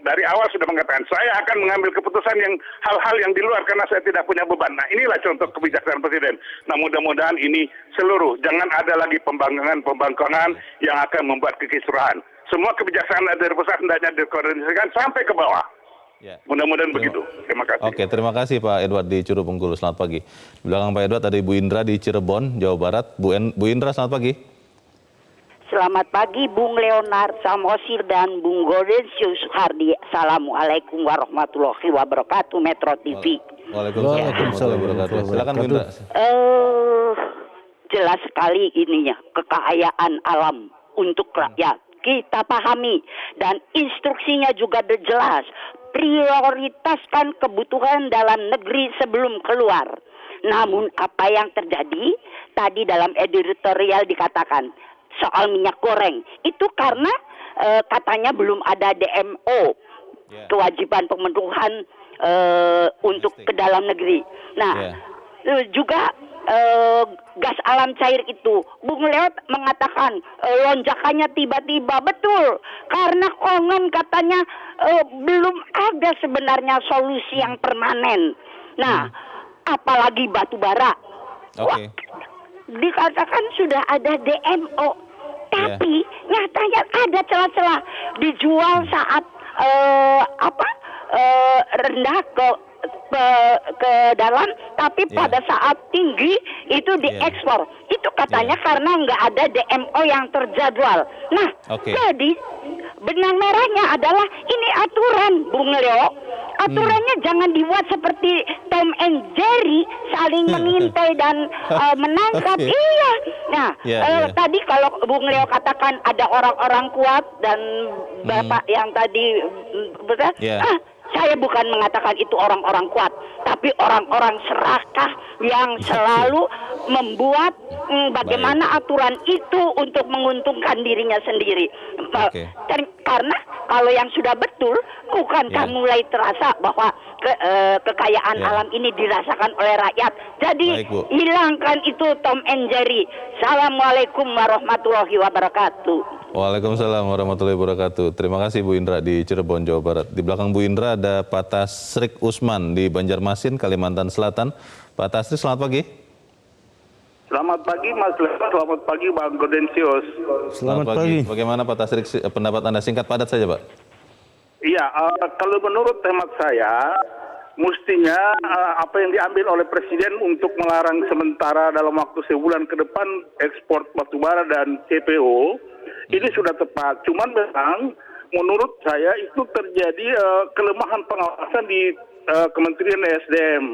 dari awal sudah mengatakan saya akan mengambil keputusan yang hal-hal yang di luar karena saya tidak punya beban. Nah inilah contoh kebijaksanaan Presiden. Nah mudah-mudahan ini seluruh, jangan ada lagi pembangkangan yang akan membuat kekisruhan. Semua kebijaksanaan dari pusat hendaknya dikoordinasikan sampai ke bawah. Mudah-mudahan begitu. Terima kasih. Oke, terima kasih Pak Edward di Curug Bengkulu. Selamat pagi. Di belakang Pak Edward ada Ibu Indra di Cirebon, Jawa Barat. Bu Indra, selamat pagi. Selamat pagi Bung Leonard Samosir dan Bung Gaudensius Hardi. Assalamualaikum warahmatullahi wabarakatuh, Metro TV. Waalaikumsalam warahmatullahi wabarakatuh. Silakan Bu Indra. Jelas sekali ininya, kekayaan alam untuk rakyat. Kita pahami dan instruksinya juga jelas. Prioritaskan kebutuhan dalam negeri sebelum keluar. Namun apa yang terjadi tadi dalam editorial dikatakan soal minyak goreng itu karena katanya belum ada DMO, kewajiban pemenuhan untuk ke dalam negeri. Nah juga gas alam cair itu, Bung Leo mengatakan lonjakannya tiba-tiba, betul, karena konon katanya belum ada sebenarnya solusi yang permanen. Nah, apalagi batu bara. Wah, dikatakan sudah ada DMO, tapi nyatanya ada celah-celah dijual saat rendah ke ke dalam, tapi pada saat tinggi itu diekspor. Itu katanya karena nggak ada DMO yang terjadwal. Nah, jadi benang merahnya adalah ini aturan, Bung Leo. Aturannya jangan dibuat seperti Tom and Jerry saling mengintai dan menangkap. Iya. Nah, tadi kalau Bung Leo katakan ada orang-orang kuat dan Bapak yang tadi saya bukan mengatakan itu orang-orang kuat, tapi orang-orang serakah yang selalu membuat bagaimana aturan itu untuk menguntungkan dirinya sendiri. Karena kalau yang sudah betul, bukankah mulai terasa bahwa kekayaan alam ini dirasakan oleh rakyat. Jadi hilangkan itu Tom and Jerry. Assalamualaikum warahmatullahi wabarakatuh. Waalaikumsalam warahmatullahi wabarakatuh. Terima kasih Bu Indra di Cirebon, Jawa Barat. Di belakang Bu Indra ada Pak Tasrik Usman di Banjarmasin, Kalimantan Selatan. Pak Tasrik, selamat pagi. Selamat pagi Mas Leo, selamat pagi Bang Godensius. Selamat pagi. Bagaimana Pak Tasrik, pendapat Anda? Singkat padat saja Pak. Iya, kalau menurut hemat saya, mestinya apa yang diambil oleh Presiden untuk melarang sementara dalam waktu sebulan ke depan ekspor batubara dan CPO, ini sudah tepat. Cuman memang menurut saya itu terjadi kelemahan pengawasan di Kementerian ESDM.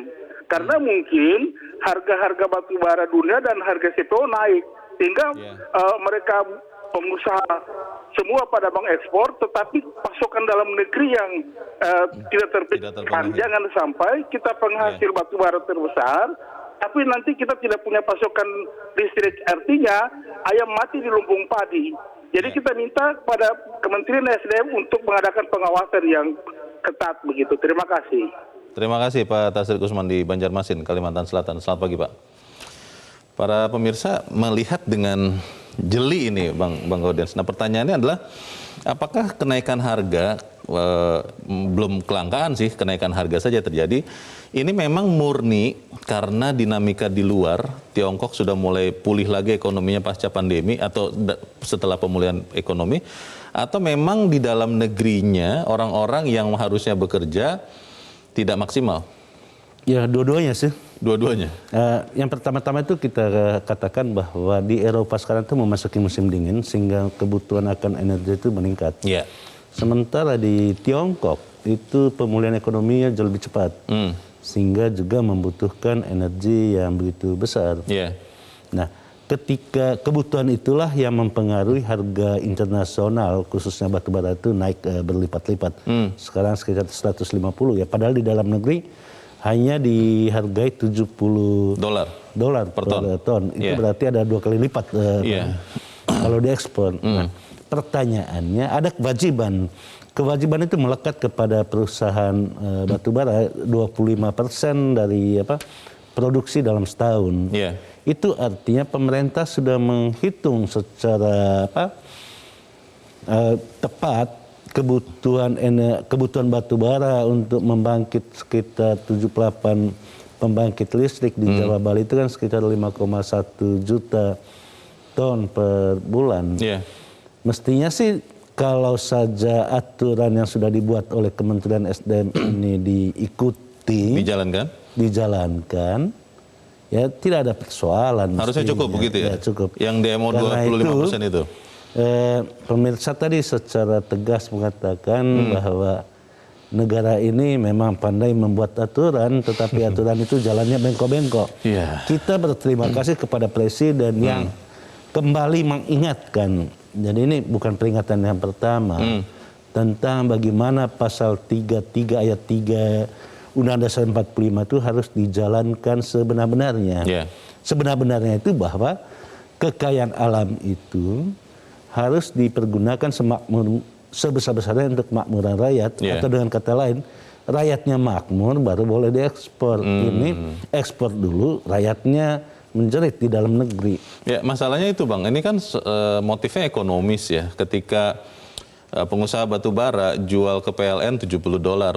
Karena mungkin harga-harga batubara dunia dan harga CPO naik. Sehingga mereka pengusaha semua pada mengekspor, tetapi pasokan dalam negeri yang tidak terpenuhi. Jangan sampai kita penghasil batubara terbesar, tapi nanti kita tidak punya pasokan listrik. Artinya ayam mati di lumbung padi. Jadi kita minta kepada Kementerian SDM untuk mengadakan pengawasan yang ketat begitu. Terima kasih. Terima kasih Pak Tasrik Usman di Banjarmasin, Kalimantan Selatan. Selamat pagi Pak. Para pemirsa melihat dengan jeli ini Bang Gaudens. Nah pertanyaannya adalah apakah kenaikan harga, belum kelangkaan sih, kenaikan harga saja terjadi. Ini memang murni karena dinamika di luar, Tiongkok sudah mulai pulih lagi ekonominya pasca pandemi atau setelah pemulihan ekonomi, atau memang di dalam negerinya orang-orang yang harusnya bekerja tidak maksimal? Ya dua-duanya sih. Dua-duanya? Yang pertama-tama itu kita katakan bahwa di Eropa sekarang itu memasuki musim dingin sehingga kebutuhan akan energi itu meningkat. Yeah. Sementara di Tiongkok itu pemulihan ekonominya jauh lebih cepat. Sehingga juga membutuhkan energi yang begitu besar. Yeah. Nah, ketika kebutuhan itulah yang mempengaruhi harga internasional, khususnya batubara itu naik berlipat-lipat. Sekarang sekitar 150 ya, padahal di dalam negeri hanya dihargai $70 per ton. Itu berarti ada 2 kali lipat kalau diekspor. Nah, pertanyaannya ada kewajiban. Kewajiban itu melekat kepada perusahaan batubara 25% dari produksi dalam setahun. Itu artinya pemerintah sudah menghitung secara tepat kebutuhan batubara untuk membangkit sekitar 78 pembangkit listrik di Jawa Bali itu kan sekitar 5,1 juta ton per bulan. Mestinya sih kalau saja aturan yang sudah dibuat oleh Kementerian SDM ini diikuti, dijalankan, ya tidak ada persoalan. Harusnya cukup begitu ya? Cukup. Yang demo 25% itu? Pemirsa tadi secara tegas mengatakan bahwa negara ini memang pandai membuat aturan, tetapi aturan itu jalannya bengkok-bengkok. Kita berterima kasih kepada Presiden yang kembali mengingatkan, jadi ini bukan peringatan yang pertama, tentang bagaimana pasal 33 ayat 3 Undang-Undang Dasar 45 itu harus dijalankan sebenar-benarnya. Sebenar-benarnya itu bahwa kekayaan alam itu harus dipergunakan sebesar-besarnya untuk makmuran rakyat, atau dengan kata lain, rakyatnya makmur baru boleh diekspor. Ini ekspor dulu, rakyatnya menjerit di dalam negeri. Ya, masalahnya itu Bang, ini kan motifnya ekonomis ya. Ketika pengusaha batubara jual ke PLN $70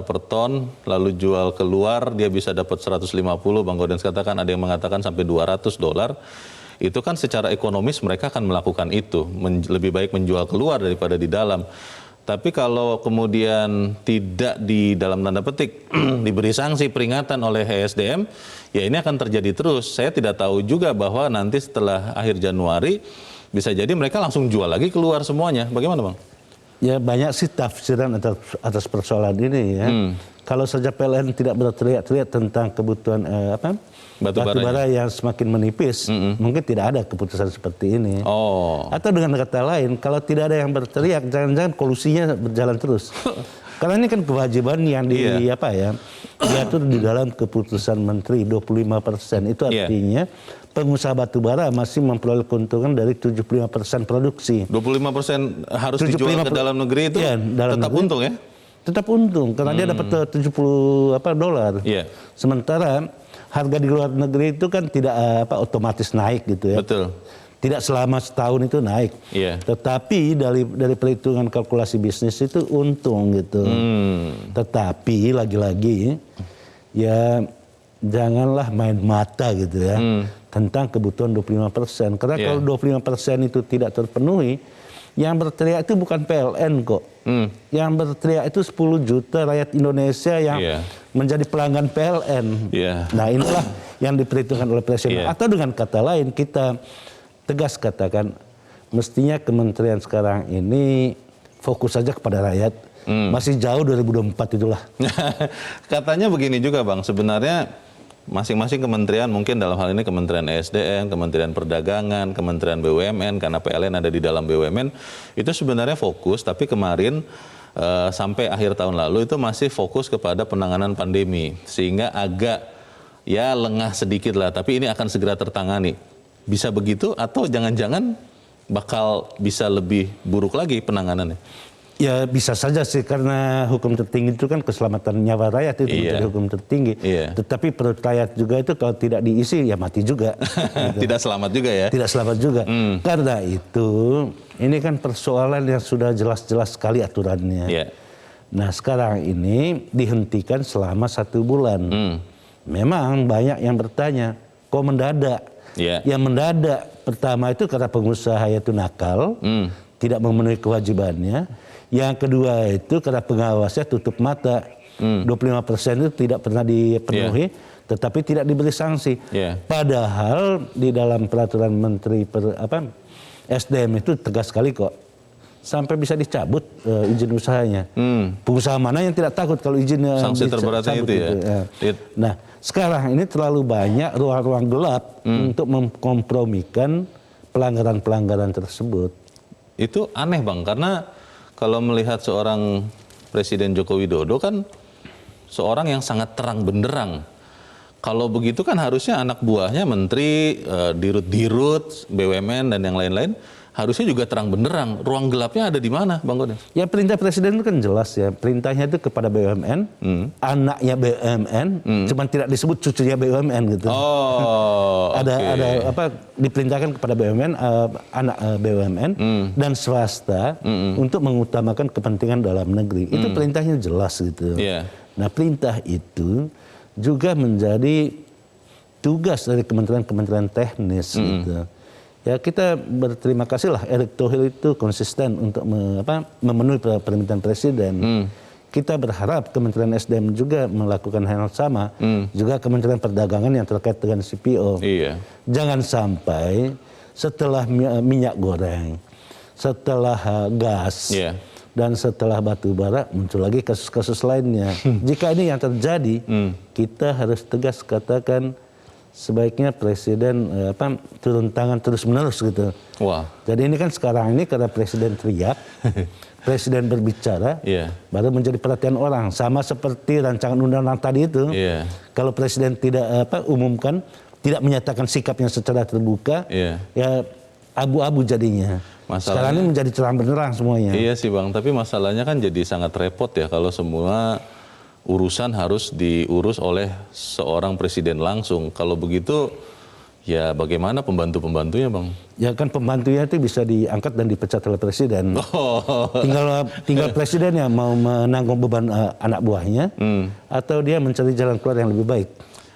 per ton, lalu jual keluar dia bisa dapat 150, Bang Gaudens katakan, ada yang mengatakan sampai $200. Itu kan secara ekonomis mereka akan melakukan itu, lebih baik menjual keluar daripada di dalam. Tapi kalau kemudian tidak di dalam tanda petik diberi sanksi peringatan oleh ESDM, ya ini akan terjadi terus. Saya tidak tahu juga bahwa nanti setelah akhir Januari bisa jadi mereka langsung jual lagi keluar semuanya. Bagaimana, Bang? Ya banyak sih tafsiran atas persoalan ini ya. Kalau saja PLN tidak berteriak-teriak tentang kebutuhan batu bara yang semakin menipis, mungkin tidak ada keputusan seperti ini. Atau dengan kata lain, kalau tidak ada yang berteriak, jangan-jangan kolusinya berjalan terus. Karena ini kan kewajiban yang diatur di dalam keputusan Menteri 25%. Itu artinya pengusaha batu bara masih memperoleh keuntungan dari 75% produksi. 25% harus dijual ke dalam negeri itu ya, tetap negeri, untung ya? Tetap untung karena dia dapat $70 Yeah. Sementara harga di luar negeri itu kan tidak otomatis naik gitu ya. Betul. Tidak selama setahun itu naik. Yeah. Tetapi dari perhitungan kalkulasi bisnis itu untung gitu. Tetapi lagi-lagi ya janganlah main mata gitu ya. Tentang kebutuhan 25%. Karena kalau 25% itu tidak terpenuhi, yang berteriak itu bukan PLN kok. Yang berteriak itu 10 juta rakyat Indonesia yang menjadi pelanggan PLN. Nah inilah yang diperhitungkan oleh Presiden. Atau dengan kata lain kita tegas katakan mestinya kementerian sekarang ini fokus saja kepada rakyat. Masih jauh 2024 itulah. Katanya begini juga Bang, sebenarnya masing-masing kementerian, mungkin dalam hal ini Kementerian ESDM, Kementerian Perdagangan, Kementerian BUMN, karena PLN ada di dalam BUMN, itu sebenarnya fokus, tapi kemarin sampai akhir tahun lalu itu masih fokus kepada penanganan pandemi, sehingga agak ya lengah sedikit lah, tapi ini akan segera tertangani. Bisa begitu atau jangan-jangan bakal bisa lebih buruk lagi penanganannya? Ya bisa saja sih, karena hukum tertinggi itu kan keselamatan nyawa rakyat itu menjadi hukum tertinggi. Tetapi perut rakyat juga itu kalau tidak diisi ya mati juga. Gitu. Tidak selamat juga ya? Tidak selamat juga. Karena itu ini kan persoalan yang sudah jelas-jelas sekali aturannya. Nah sekarang ini dihentikan selama 1 bulan. Memang banyak yang bertanya, kok mendadak? Yang mendadak pertama itu karena pengusaha itu nakal, tidak memenuhi kewajibannya. Yang kedua itu karena pengawasnya tutup mata. 25% itu tidak pernah dipenuhi, tetapi tidak diberi sanksi. Padahal di dalam peraturan Menteri SDM itu tegas sekali kok. Sampai bisa dicabut izin usahanya. Pengusaha mana yang tidak takut kalau izinnya sanksi terberatnya itu ya? Nah sekarang ini terlalu banyak ruang-ruang gelap untuk mengkompromikan pelanggaran-pelanggaran tersebut. Itu aneh Bang, karena kalau melihat seorang Presiden Joko Widodo kan seorang yang sangat terang benderang. Kalau begitu kan harusnya anak buahnya menteri, dirut-dirut, BUMN dan yang lain-lain harusnya juga terang benderang. Ruang gelapnya ada di mana, Bang Godin? Ya perintah Presiden itu kan jelas ya. Perintahnya itu kepada BUMN, anaknya BUMN, cuman tidak disebut cucunya BUMN gitu. Ada diperintahkan kepada BUMN, anak BUMN dan swasta untuk mengutamakan kepentingan dalam negeri. Itu perintahnya jelas gitu. Nah perintah itu juga menjadi tugas dari kementerian-kementerian teknis gitu. Ya kita berterima kasih lah Erick Thohir itu konsisten untuk memenuhi permintaan Presiden. Kita berharap Kementerian SDM juga melakukan hal yang sama. Juga Kementerian Perdagangan yang terkait dengan CPO. Jangan sampai setelah minyak goreng, setelah gas, dan setelah batu bara muncul lagi kasus-kasus lainnya. Jika ini yang terjadi, kita harus tegas katakan sebaiknya Presiden turun tangan terus-menerus gitu. Jadi ini kan sekarang ini karena Presiden teriak, Presiden berbicara, baru menjadi perhatian orang. Sama seperti rancangan undang-undang tadi itu. Kalau Presiden tidak umumkan, tidak menyatakan sikapnya secara terbuka, ya abu-abu jadinya. Sekarang ini menjadi terang benderang semuanya. Iya sih Bang, tapi masalahnya kan jadi sangat repot ya kalau semua urusan harus diurus oleh seorang presiden langsung. Kalau begitu, ya bagaimana pembantu-pembantunya Bang? Ya kan pembantunya itu bisa diangkat dan dipecat oleh presiden. Tinggal presiden yang mau menanggung beban anak buahnya, atau dia mencari jalan keluar yang lebih baik.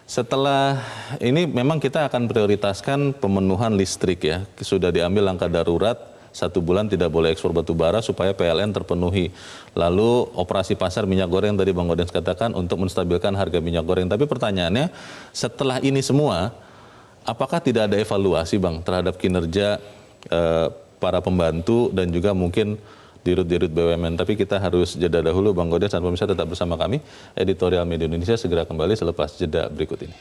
Setelah ini memang kita akan prioritaskan pemenuhan listrik ya. Sudah diambil langkah darurat 1 bulan tidak boleh ekspor batu bara supaya PLN terpenuhi. Lalu operasi pasar minyak goreng tadi Bang Gaudens katakan untuk menstabilkan harga minyak goreng. Tapi pertanyaannya, setelah ini semua, apakah tidak ada evaluasi Bang terhadap kinerja para pembantu dan juga mungkin dirut-dirut BUMN? Tapi kita harus jeda dahulu Bang Gaudens dan pemirsa tetap bersama kami. Editorial Media Indonesia segera kembali selepas jeda berikut ini.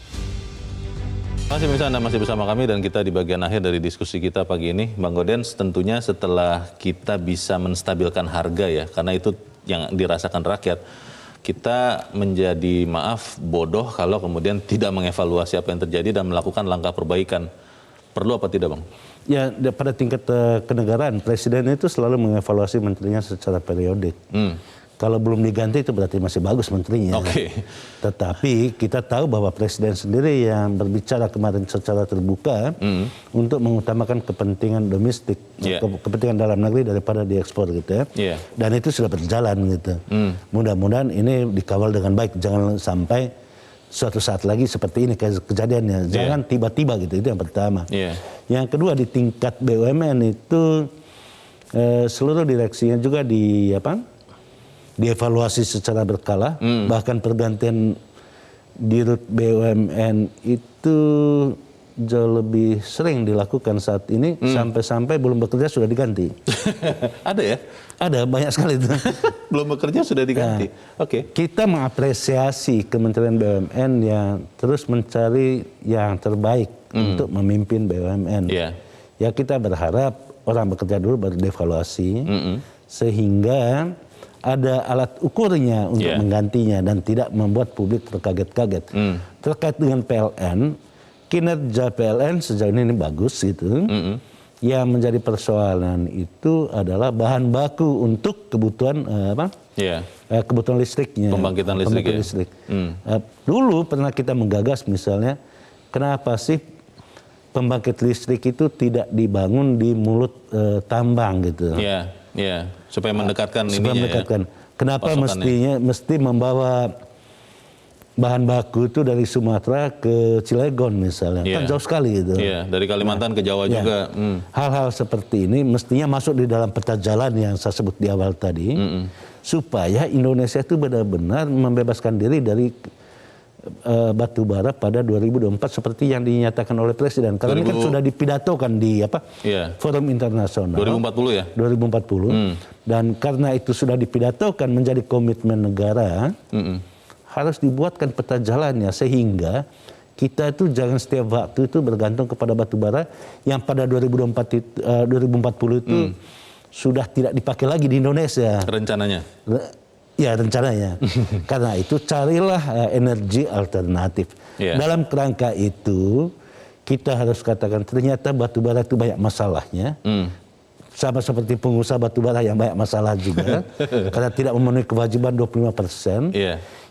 Masih bisa Anda masih bersama kami dan kita di bagian akhir dari diskusi kita pagi ini. Bang Gaudens, tentunya setelah kita bisa menstabilkan harga ya, karena itu yang dirasakan rakyat, kita menjadi bodoh kalau kemudian tidak mengevaluasi apa yang terjadi dan melakukan langkah perbaikan. Perlu apa tidak Bang? Ya, pada tingkat kenegaraan, Presiden itu selalu mengevaluasi menterinya secara periodik. Kalau belum diganti itu berarti masih bagus menterinya. Oke. Tetapi kita tahu bahwa Presiden sendiri yang berbicara kemarin secara terbuka untuk mengutamakan kepentingan domestik, kepentingan dalam negeri daripada diekspor gitu ya. Dan itu sudah berjalan gitu. Mudah-mudahan ini dikawal dengan baik, jangan sampai suatu saat lagi seperti ini kejadiannya. Jangan tiba-tiba gitu, itu yang pertama. Yang kedua, di tingkat BUMN itu seluruh direksinya juga dievaluasi secara berkala, bahkan pergantian dirut BUMN itu jauh lebih sering dilakukan saat ini, sampai-sampai belum bekerja sudah diganti. Ada ya? Ada, banyak sekali itu. Belum bekerja sudah diganti. Oke. Kita mengapresiasi Kementerian BUMN yang terus mencari yang terbaik untuk memimpin BUMN. Ya kita berharap orang bekerja dulu baru dievaluasi, sehingga ada alat ukurnya untuk menggantinya dan tidak membuat publik terkaget-kaget. Terkait dengan PLN, kinerja PLN sejauh ini bagus gitu. Yang menjadi persoalan itu adalah bahan baku untuk kebutuhan kebutuhan listriknya. Pembangkitan listrik. Dulu pernah kita menggagas misalnya, kenapa sih pembangkit listrik itu tidak dibangun di mulut tambang gitu? Supaya mendekatkan Kenapa mesti membawa bahan baku itu dari Sumatera ke Cilegon misalnya, kan jauh sekali gitu. Dari Kalimantan ke Jawa juga. Hal-hal seperti ini mestinya masuk di dalam peta jalan yang saya sebut di awal tadi, supaya Indonesia itu benar-benar membebaskan diri dari batu bara pada 2024 seperti yang dinyatakan oleh Presiden. Karena ini kan sudah dipidatokan di forum internasional. 2040 ya? 2040. Dan karena itu sudah dipidatokan menjadi komitmen negara, harus dibuatkan peta jalannya sehingga kita itu jangan setiap waktu itu bergantung kepada batu bara yang pada 2040 itu sudah tidak dipakai lagi di Indonesia. Rencananya? Ya rencananya. Karena itu carilah energi alternatif. Dalam kerangka itu kita harus katakan ternyata batu bara itu banyak masalahnya. Sama seperti pengusaha batu bara yang banyak masalah juga. Karena tidak memenuhi kewajiban 25%.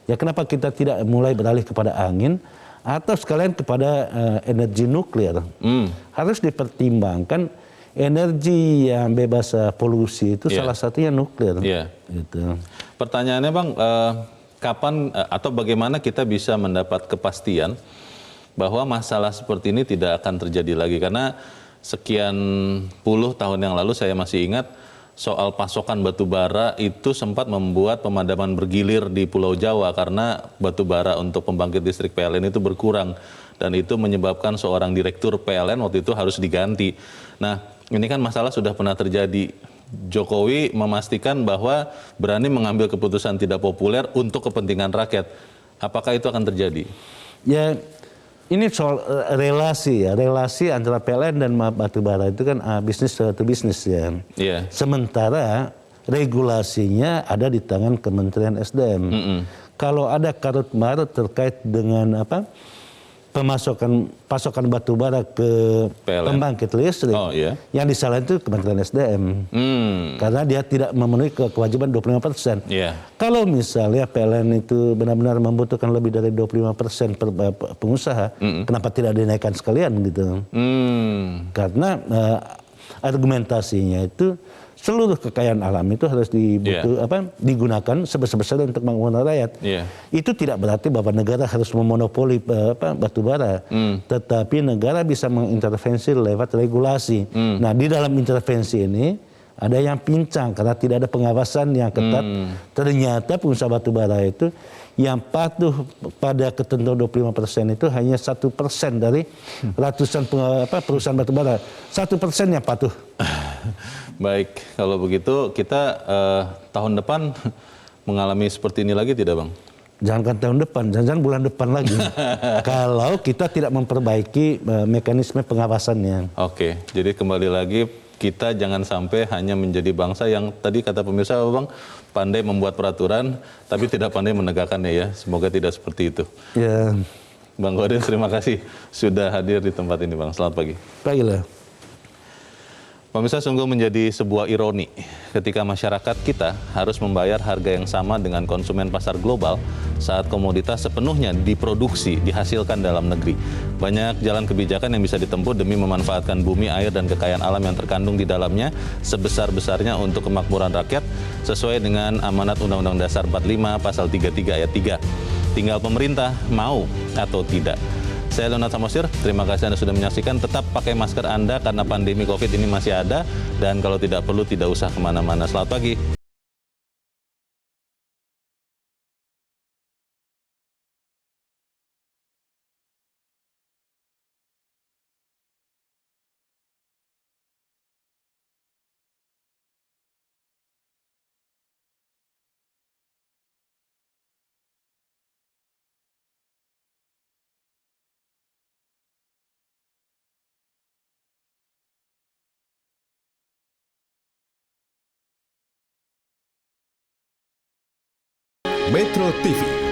Ya kenapa kita tidak mulai beralih kepada angin atau sekalian kepada energi nuklir. Harus dipertimbangkan energi yang bebas polusi itu salah satunya nuklir. Gitu. Pertanyaannya Bang, kapan atau bagaimana kita bisa mendapat kepastian bahwa masalah seperti ini tidak akan terjadi lagi? Karena sekian puluh tahun yang lalu saya masih ingat soal pasokan batu bara itu sempat membuat pemadaman bergilir di Pulau Jawa karena batu bara untuk pembangkit listrik PLN itu berkurang dan itu menyebabkan seorang direktur PLN waktu itu harus diganti. Nah, ini kan masalah sudah pernah terjadi. Jokowi memastikan bahwa berani mengambil keputusan tidak populer untuk kepentingan rakyat. Apakah itu akan terjadi? Ya, ini soal relasi antara PLN dan batubara itu kan bisnis to bisnis ya. Sementara regulasinya ada di tangan Kementerian SDM. Kalau ada karut marut terkait dengan pasokan batubara ke pembangkit listrik, yang disalahin itu Kementerian SDM. Karena dia tidak memenuhi kewajiban 25%. Kalau misalnya PLN itu benar-benar membutuhkan lebih dari 25% per pengusaha, kenapa tidak dinaikkan sekalian gitu? Karena argumentasinya itu seluruh kekayaan alam itu harus digunakan sebesar-besar untuk membangun rakyat. Itu tidak berarti bahwa negara harus memonopoli batu bara, tetapi negara bisa mengintervensi lewat regulasi. Nah, di dalam intervensi ini ada yang pincang karena tidak ada pengawasan yang ketat. Ternyata pengusaha batu bara itu yang patuh pada ketentuan 25% itu hanya 1% dari ratusan perusahaan batu bara. 1% yang patuh. Baik, kalau begitu kita tahun depan mengalami seperti ini lagi tidak, Bang? Jangankan tahun depan, jangan bulan depan lagi. Kalau kita tidak memperbaiki mekanisme pengawasannya. Oke, jadi kembali lagi kita jangan sampai hanya menjadi bangsa yang tadi kata pemirsa Bang pandai membuat peraturan tapi tidak pandai menegakkannya ya. Semoga tidak seperti itu. Ya. Bang Godin, terima kasih sudah hadir di tempat ini, Bang. Selamat pagi. Baiklah. Pemirsa, sungguh menjadi sebuah ironi ketika masyarakat kita harus membayar harga yang sama dengan konsumen pasar global saat komoditas sepenuhnya diproduksi, dihasilkan dalam negeri. Banyak jalan kebijakan yang bisa ditempuh demi memanfaatkan bumi, air, dan kekayaan alam yang terkandung di dalamnya sebesar-besarnya untuk kemakmuran rakyat sesuai dengan amanat Undang-Undang Dasar 45 Pasal 33 Ayat 3. Tinggal pemerintah mau atau tidak. Saya Leonard Samosir, terima kasih Anda sudah menyaksikan. Tetap pakai masker Anda karena pandemi COVID ini masih ada. Dan kalau tidak perlu, tidak usah kemana-mana. Selamat pagi. Metro TV